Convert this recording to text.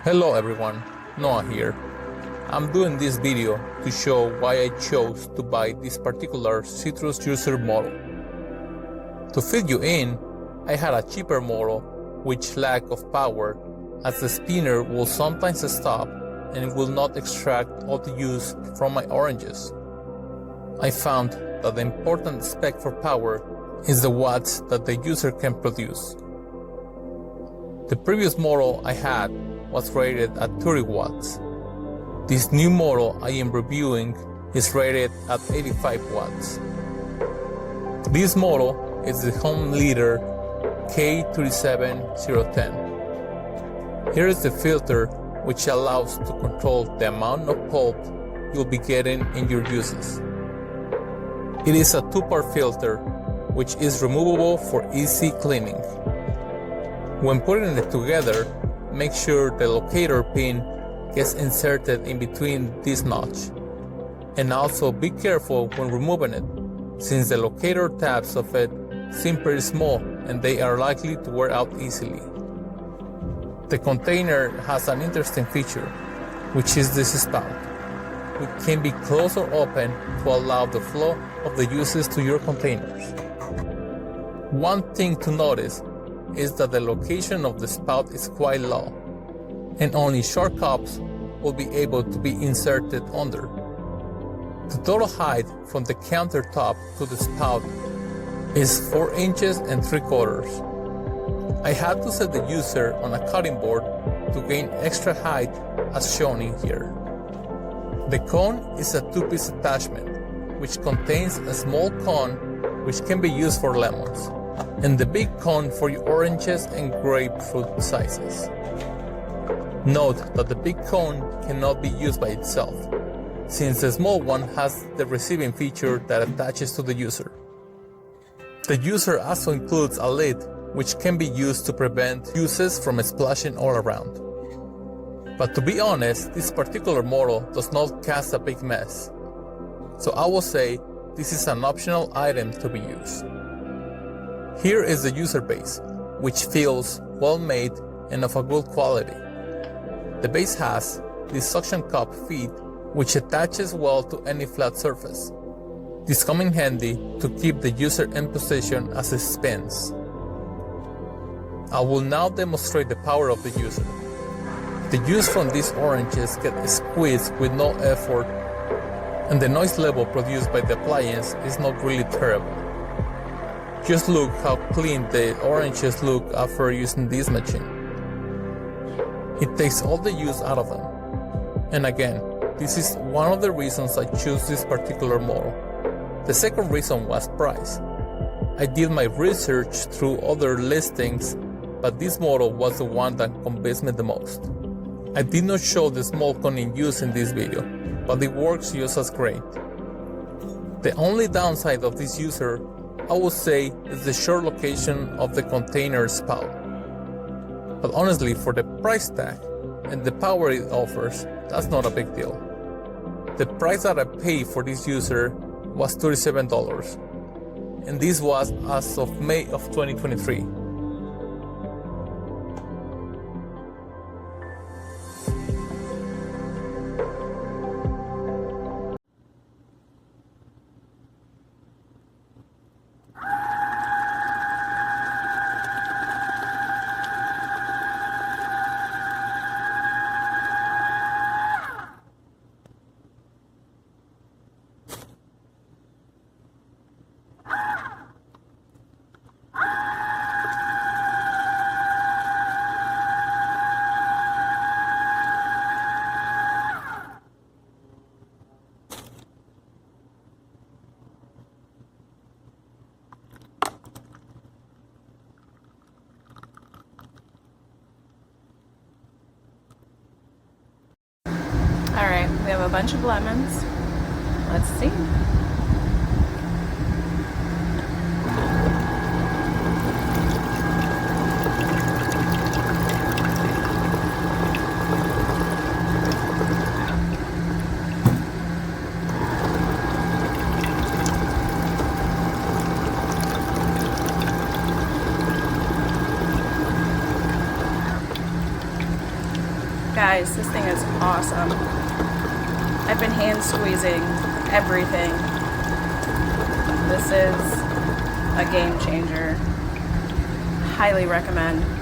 Hello everyone, Noah here. I'm doing this video to show why I chose to buy this particular citrus juicer model. To fill you in, I had a cheaper model which lack of power, as the spinner will sometimes stop and will not extract all the juice from my oranges. I found that the important spec for power is the watts that the user can produce. The previous model I had was rated at 30 watts. This new model I am reviewing is rated at 85 watts. This model is the Homeleader K37010. Here is the filter which allows to control the amount of pulp you'll be getting in your juices. It is a two-part filter which is removable for easy cleaning. When putting it together, make sure the locator pin gets inserted in between this notch. And also be careful when removing it, since the locator tabs of it seem pretty small and they are likely to wear out easily. The container has an interesting feature, which is this spout, which can be closed or open to allow the flow of the juices to your containers. One thing to notice is that the location of the spout is quite low, and only short cups will be able to be inserted under. The total height from the countertop to the spout is 4 inches and 3/4. I had to set the user on a cutting board to gain extra height as shown in here. The cone is a 2-piece attachment which contains a small cone which can be used for lemons, and the big cone for your oranges and grapefruit sizes. Note that the big cone cannot be used by itself, since the small one has the receiving feature that attaches to the user. The user also includes a lid which can be used to prevent juices from splashing all around. But to be honest, this particular model does not cast a big mess, so I will say this is an optional item to be used. Here is the user base, which feels well made and of a good quality. The base has this suction cup feed which attaches well to any flat surface. This comes in handy to keep the user in position as it spins. I will now demonstrate the power of the user. The juice from these oranges gets squeezed with no effort, and the noise level produced by the appliance is not really terrible. Just look how clean the oranges look after using this machine. It takes all the juice out of them. And again, this is one of the reasons I chose this particular model. The second reason was price. I did my research through other listings, but this model was the one that convinced me the most. I did not show the small cone in use in this video, but it works just as great. The only downside of this user, I would say, is the short location of the container spout. But honestly, for the price tag and the power it offers, that's not a big deal. The price that I paid for this user was $37, and this was as of May of 2023. Alright, we have a bunch of lemons. Let's see. Guys, this thing is awesome. I've been hand squeezing everything. This is a game changer. Highly recommend.